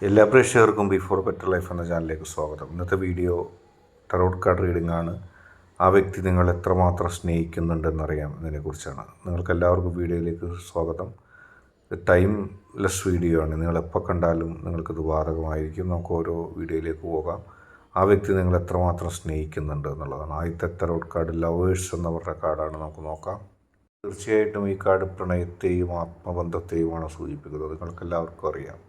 എല്ലാ പ്രേക്ഷകർക്കും before better life എന്ന ചാനലിലേക്ക് സ്വാഗതം. ഇന്നത്തെ വീഡിയോ ടാരോട്ട് കാർഡ് റീഡിംഗ് ആണ്. ആ വ്യക്തി നിങ്ങൾ എത്രമാത്രം സ്നേഹിക്കുന്നുണ്ടെന്നറിയാം എന്നതിനെക്കുറിച്ചാണ്. നിങ്ങൾക്ക് എല്ലാവർക്കും വീഡിയോയിലേക്ക് സ്വാഗതം. ടൈംലെസ് വീഡിയോ ആണ്. നിങ്ങളെപ്പോൾ കണ്ടാലും നിങ്ങൾക്കിത് ബാധകമായിരിക്കും. നമുക്ക് ഓരോ വീഡിയോയിലേക്ക് പോകാം. ആ വ്യക്തി നിങ്ങൾ എത്രമാത്രം സ്നേഹിക്കുന്നുണ്ട് എന്നുള്ളതാണ്. ആദ്യത്തെ ടാരോട്ട് കാർഡ് ലവേഴ്സ് എന്ന പറഞ്ഞ കാർഡാണ്. നമുക്ക് നോക്കാം. തീർച്ചയായിട്ടും ഈ കാർഡ് പ്രണയത്തെയും ആത്മബന്ധത്തെയുമാണ് സൂചിപ്പിക്കുന്നത്. നിങ്ങൾക്കെല്ലാവർക്കും അറിയാം,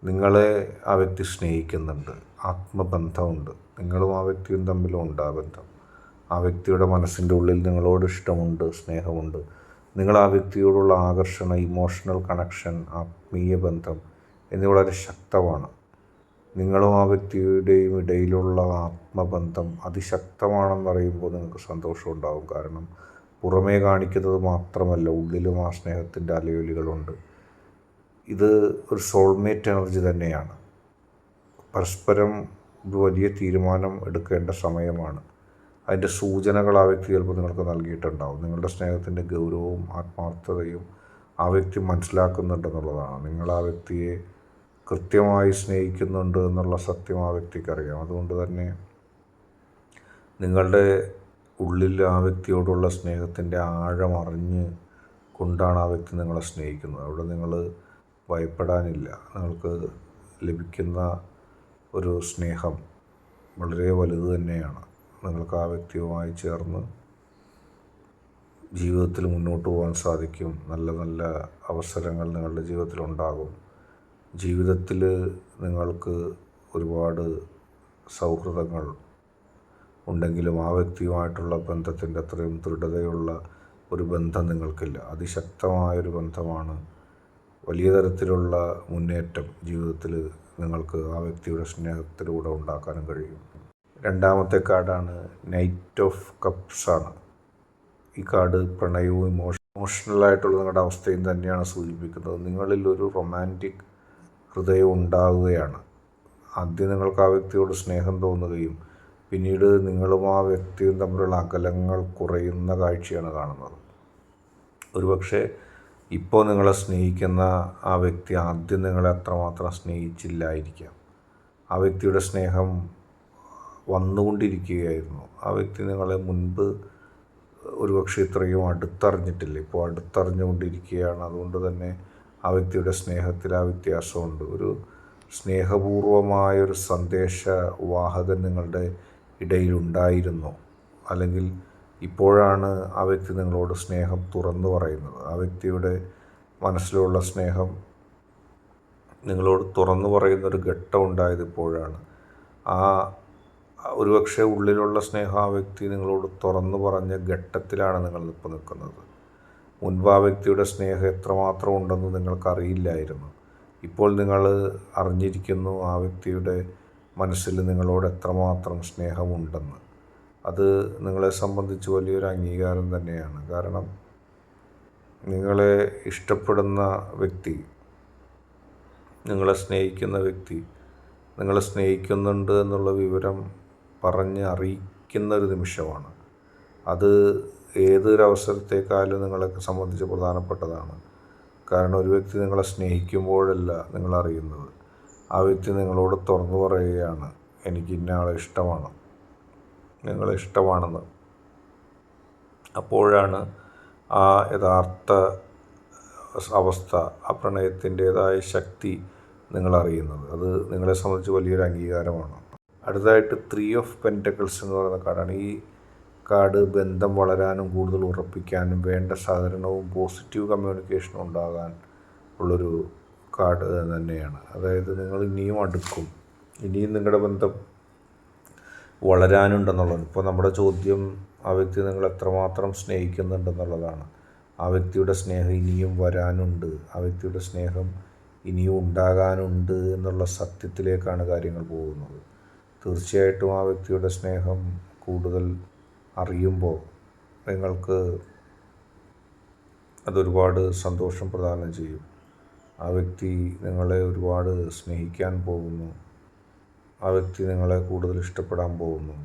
നിങ്ങളെ ആ വ്യക്തി സ്നേഹിക്കുന്നുണ്ട്, ആത്മബന്ധമുണ്ട്. നിങ്ങളും ആ വ്യക്തിയും തമ്മിലുണ്ട് ആ ബന്ധം. ആ വ്യക്തിയുടെ മനസ്സിൻ്റെ ഉള്ളിൽ നിങ്ങളോട് ഇഷ്ടമുണ്ട്, സ്നേഹമുണ്ട്. നിങ്ങൾ ആ വ്യക്തിയോടുള്ള ആകർഷണം, ഇമോഷണൽ കണക്ഷൻ, ആത്മീയ ബന്ധം എന്നിവ വളരെ ശക്തമാണ്. നിങ്ങളും ആ വ്യക്തിയുടെയും ഇടയിലുള്ള ആത്മബന്ധം അതിശക്തമാണെന്ന് പറയുമ്പോൾ നിങ്ങൾക്ക് സന്തോഷമുണ്ടാകും. കാരണം പുറമേ കാണിക്കുന്നത് മാത്രമല്ല, ഉള്ളിലും ആ സ്നേഹത്തിൻ്റെ അലയൊലികളുണ്ട്. ഇത് ഒരു സോൾമേറ്റ് എനർജി തന്നെയാണ്. പരസ്പരം ഒരു വലിയ തീരുമാനം എടുക്കേണ്ട സമയമാണ്. അതിൻ്റെ സൂചനകൾ ആ വ്യക്തി ചിലപ്പോൾ നിങ്ങൾക്ക് നൽകിയിട്ടുണ്ടാവും. നിങ്ങളുടെ സ്നേഹത്തിൻ്റെ ഗൗരവവും ആത്മാർത്ഥതയും ആ വ്യക്തി മനസ്സിലാക്കുന്നുണ്ടെന്നുള്ളതാണ്. നിങ്ങൾ ആ വ്യക്തിയെ കൃത്യമായി സ്നേഹിക്കുന്നുണ്ട് എന്നുള്ള സത്യം ആ വ്യക്തിക്കറിയാം. അതുകൊണ്ട് തന്നെ നിങ്ങളുടെ ഉള്ളിൽ ആ വ്യക്തിയോടുള്ള സ്നേഹത്തിൻ്റെ ആഴം അറിഞ്ഞ് കൊണ്ടാണ് ആ വ്യക്തി നിങ്ങളെ സ്നേഹിക്കുന്നത്. അവിടെ നിങ്ങൾ ഭയപ്പെടാനില്ല. നിങ്ങൾക്ക് ലഭിക്കുന്ന ഒരു സ്നേഹം വളരെ വലുത് തന്നെയാണ്. നിങ്ങൾക്ക് ആ വ്യക്തിയുമായി ചേർന്ന് ജീവിതത്തിൽ മുന്നോട്ട് പോകാൻ സാധിക്കും. നല്ല നല്ല അവസരങ്ങൾ നിങ്ങളുടെ ജീവിതത്തിലുണ്ടാകും. ജീവിതത്തിൽ നിങ്ങൾക്ക് ഒരുപാട് സൗഹൃദങ്ങൾ ഉണ്ടെങ്കിലും ആ വ്യക്തിയുമായിട്ടുള്ള ബന്ധത്തിൻ്റെ അത്രയും ദൃഢതയുള്ള ഒരു ബന്ധം നിങ്ങൾക്കില്ല. അതിശക്തമായൊരു ബന്ധമാണ്. വലിയ തരത്തിലുള്ള മുന്നേറ്റം ജീവിതത്തിൽ നിങ്ങൾക്ക് ആ വ്യക്തിയുടെ സ്നേഹത്തിലൂടെ ഉണ്ടാക്കാനും കഴിയും. രണ്ടാമത്തെ കാർഡാണ് നൈറ്റ് ഓഫ് കപ്സ് ആണ്. ഈ കാർഡ് പ്രണയവും ഇമോഷണലായിട്ടുള്ള നിങ്ങളുടെ അവസ്ഥയും തന്നെയാണ് സൂചിപ്പിക്കുന്നത്. നിങ്ങളിൽ ഒരു റൊമാൻറ്റിക് ഹൃദയം ഉണ്ടാവുകയാണ്. ആദ്യം നിങ്ങൾക്ക് ആ വ്യക്തിയോട് സ്നേഹം തോന്നുകയും പിന്നീട് നിങ്ങളും ആ വ്യക്തിയും തമ്മിലുള്ള അകലങ്ങൾ കുറയുന്ന കാഴ്ചയാണ് കാണുന്നത്. ഒരുപക്ഷെ ഇപ്പോൾ നിങ്ങളെ സ്നേഹിക്കുന്ന ആ വ്യക്തി ആദ്യം നിങ്ങളെ അത്രമാത്രം സ്നേഹിച്ചില്ലായിരിക്കാം. ആ വ്യക്തിയുടെ സ്നേഹം വന്നുകൊണ്ടിരിക്കുകയായിരുന്നു. ആ വ്യക്തി നിങ്ങളെ മുൻപ് ഒരുപക്ഷെ ഇത്രയും അടുത്തറിഞ്ഞിട്ടില്ല. ഇപ്പോൾ അടുത്തറിഞ്ഞുകൊണ്ടിരിക്കുകയാണ്. അതുകൊണ്ട് തന്നെ ആ വ്യക്തിയുടെ സ്നേഹത്തിൽ ആ വ്യത്യാസമുണ്ട്. ഒരു സ്നേഹപൂർവമായൊരു സന്ദേശവാഹകൻ നിങ്ങളുടെ ഇടയിലുണ്ടായിരുന്നു. അല്ലെങ്കിൽ ഇപ്പോഴാണ് ആ വ്യക്തി നിങ്ങളോട് സ്നേഹം തുറന്നു പറയുന്നത്. ആ വ്യക്തിയുടെ മനസ്സിലുള്ള സ്നേഹം നിങ്ങളോട് തുറന്നു പറയുന്നൊരു ഘട്ടം ഉണ്ടായത് ഇപ്പോഴാണ്. ആ ഒരുപക്ഷെ ഉള്ളിലുള്ള സ്നേഹം ആ വ്യക്തി നിങ്ങളോട് തുറന്നു പറഞ്ഞ ഘട്ടത്തിലാണ് നിങ്ങൾ ഇപ്പോൾ നിൽക്കുന്നത്. മുൻപ് ആ വ്യക്തിയുടെ സ്നേഹം എത്രമാത്രം ഉണ്ടെന്ന് നിങ്ങൾക്കറിയില്ലായിരുന്നു. ഇപ്പോൾ നിങ്ങൾ അറിഞ്ഞിരിക്കുന്നു ആ വ്യക്തിയുടെ മനസ്സിൽ നിങ്ങളോട് എത്രമാത്രം സ്നേഹമുണ്ടെന്ന്. അത് നിങ്ങളെ സംബന്ധിച്ച് വലിയൊരു അംഗീകാരം തന്നെയാണ്. കാരണം നിങ്ങളെ ഇഷ്ടപ്പെടുന്ന വ്യക്തി, നിങ്ങളെ സ്നേഹിക്കുന്ന വ്യക്തി നിങ്ങളെ സ്നേഹിക്കുന്നുണ്ട് എന്നുള്ള വിവരം പറഞ്ഞ് അറിയിക്കുന്ന ഒരു നിമിഷമാണ്. അത് ഏതൊരവസരത്തേക്കാളും നിങ്ങളെ സംബന്ധിച്ച് പ്രധാനപ്പെട്ടതാണ്. കാരണം ഒരു വ്യക്തി നിങ്ങളെ സ്നേഹിക്കുമ്പോഴല്ല നിങ്ങളറിയുന്നത്, ആ വ്യക്തി നിങ്ങളോട് തുറന്നു പറയുകയാണ്, എനിക്ക് ഇന്ന ആളെ ഇഷ്ടമാണ്, നിങ്ങളെ ഇഷ്ടമാണെന്ന്. അപ്പോഴാണ് ആ യഥാർത്ഥ അവസ്ഥ, ആ പ്രണയത്തിൻ്റേതായ ശക്തി നിങ്ങളറിയുന്നത്. അത് നിങ്ങളെ സംബന്ധിച്ച് വലിയൊരു അംഗീകാരമാണ്. അടുത്തതായിട്ട് 3 ഓഫ് പെൻറ്റക്കിൾസ് എന്ന് പറയുന്ന കാർഡാണ്. ഈ കാർഡ് ബന്ധം വളരാനും കൂടുതൽ ഉറപ്പിക്കാനും വേണ്ട സഹകരണവും പോസിറ്റീവ് കമ്മ്യൂണിക്കേഷനും ഉണ്ടാകാൻ ഉള്ളൊരു കാർഡ് തന്നെയാണ്. അതായത് നിങ്ങൾ ഇനിയും അടുക്കും, ഇനിയും നിങ്ങളുടെ ബന്ധം വളരാനുണ്ടെന്നുള്ളത്. ഇപ്പോൾ നമ്മുടെ ചോദ്യം ആ വ്യക്തി നിങ്ങൾ എത്രമാത്രം സ്നേഹിക്കുന്നുണ്ടെന്നുള്ളതാണ്. ആ വ്യക്തിയുടെ സ്നേഹം ഇനിയും വരാനുണ്ട്, ആ വ്യക്തിയുടെ സ്നേഹം ഇനിയും ഉണ്ടാകാനുണ്ട് എന്നുള്ള സത്യത്തിലേക്കാണ് കാര്യങ്ങൾ പോകുന്നത്. തീർച്ചയായിട്ടും ആ വ്യക്തിയുടെ സ്നേഹം കൂടുതൽ അറിയുമ്പോൾ നിങ്ങൾക്ക് അതൊരുപാട് സന്തോഷം പ്രദാനം ചെയ്യും. ആ വ്യക്തി നിങ്ങളെ ഒരുപാട് സ്നേഹിക്കാൻ പോകുന്നു. ആ വ്യക്തി നിങ്ങളെ കൂടുതൽ ഇഷ്ടപ്പെടാൻ പോകുന്നു.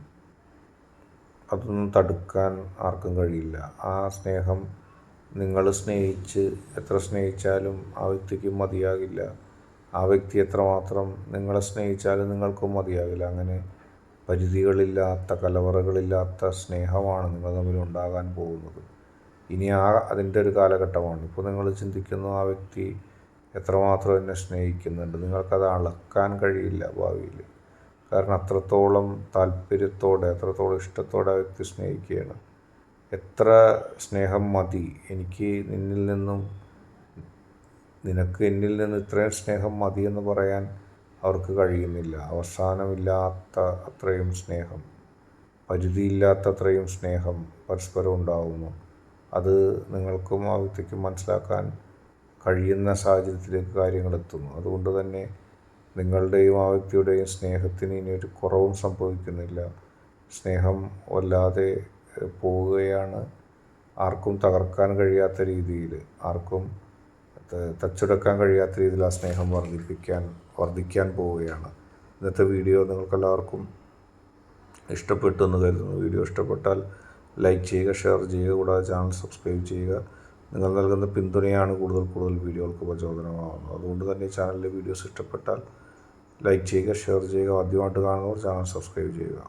അതൊന്നും തടുക്കാൻ ആർക്കും കഴിയില്ല. ആ സ്നേഹം നിങ്ങൾ സ്നേഹിച്ച് എത്ര സ്നേഹിച്ചാലും ആ വ്യക്തിക്ക് മതിയാകില്ല. ആ വ്യക്തി എത്രമാത്രം നിങ്ങളെ സ്നേഹിച്ചാലും നിങ്ങൾക്കും മതിയാകില്ല. അങ്ങനെ പരിധികളില്ലാത്ത, കലവറകളില്ലാത്ത സ്നേഹമാണ് നിങ്ങൾ തമ്മിൽ ഉണ്ടാകാൻ പോകുന്നത്. ഇനി അതിൻ്റെ ഒരു കാലഘട്ടമാണ്. ഇപ്പോൾ നിങ്ങൾ ചിന്തിക്കുന്നു ആ വ്യക്തി എത്രമാത്രം എന്നെ സ്നേഹിക്കുന്നുണ്ട്. നിങ്ങൾക്കത് അളക്കാൻ കഴിയില്ല ഭാവിയിൽ. കാരണം അത്രത്തോളം താല്പര്യത്തോടെ, അത്രത്തോളം ഇഷ്ടത്തോടെ ആ വ്യക്തി സ്നേഹിക്കുകയാണ്. എത്ര സ്നേഹം മതി എനിക്ക് നിന്നിൽ നിന്നും, നിനക്ക് എന്നിൽ നിന്ന് ഇത്രയും സ്നേഹം മതിയെന്ന് പറയാൻ അവർക്ക് കഴിയുന്നില്ല. അവസാനമില്ലാത്ത അത്രയും സ്നേഹം, പരിധിയില്ലാത്ത അത്രയും സ്നേഹം പരസ്പരം ഉണ്ടാകുന്നു. അത് നിങ്ങൾക്കും ആ വ്യക്തിക്കും മനസ്സിലാക്കാൻ കഴിയുന്ന സാഹചര്യത്തിലേക്ക് കാര്യങ്ങൾ എത്തുന്നു. അതുകൊണ്ട് തന്നെ നിങ്ങളുടെയും ആ വ്യക്തിയുടെയും സ്നേഹത്തിന് ഇനി ഒരു കുറവും സംഭവിക്കുന്നില്ല. സ്നേഹം വല്ലാതെ പോവുകയാണ്. ആർക്കും തകർക്കാൻ കഴിയാത്ത രീതിയിൽ, ആർക്കും തച്ചുടക്കാൻ കഴിയാത്ത രീതിയിൽ ആ സ്നേഹം വർദ്ധിക്കാൻ പോവുകയാണ്. ഇന്നത്തെ വീഡിയോ നിങ്ങൾക്കെല്ലാവർക്കും ഇഷ്ടപ്പെട്ടു എന്ന് കരുതുന്നു. വീഡിയോ ഇഷ്ടപ്പെട്ടാൽ ലൈക്ക് ചെയ്യുക, ഷെയർ ചെയ്യുക, കൂടാതെ ചാനൽ സബ്സ്ക്രൈബ് ചെയ്യുക. നിങ്ങൾ നൽകുന്ന പിന്തുണയാണ് കൂടുതൽ വീഡിയോകൾക്ക് പ്രചോദനമാകുന്നത്. അതുകൊണ്ട് തന്നെ ചാനലിലെ വീഡിയോസ് ഇഷ്ടപ്പെട്ടാൽ ലൈക്ക് ചെയ്യുക, ഷെയർ ചെയ്യുക. ആദ്യമായിട്ട് കാണുന്നവർ ചാനൽ സബ്സ്ക്രൈബ് ചെയ്യുക.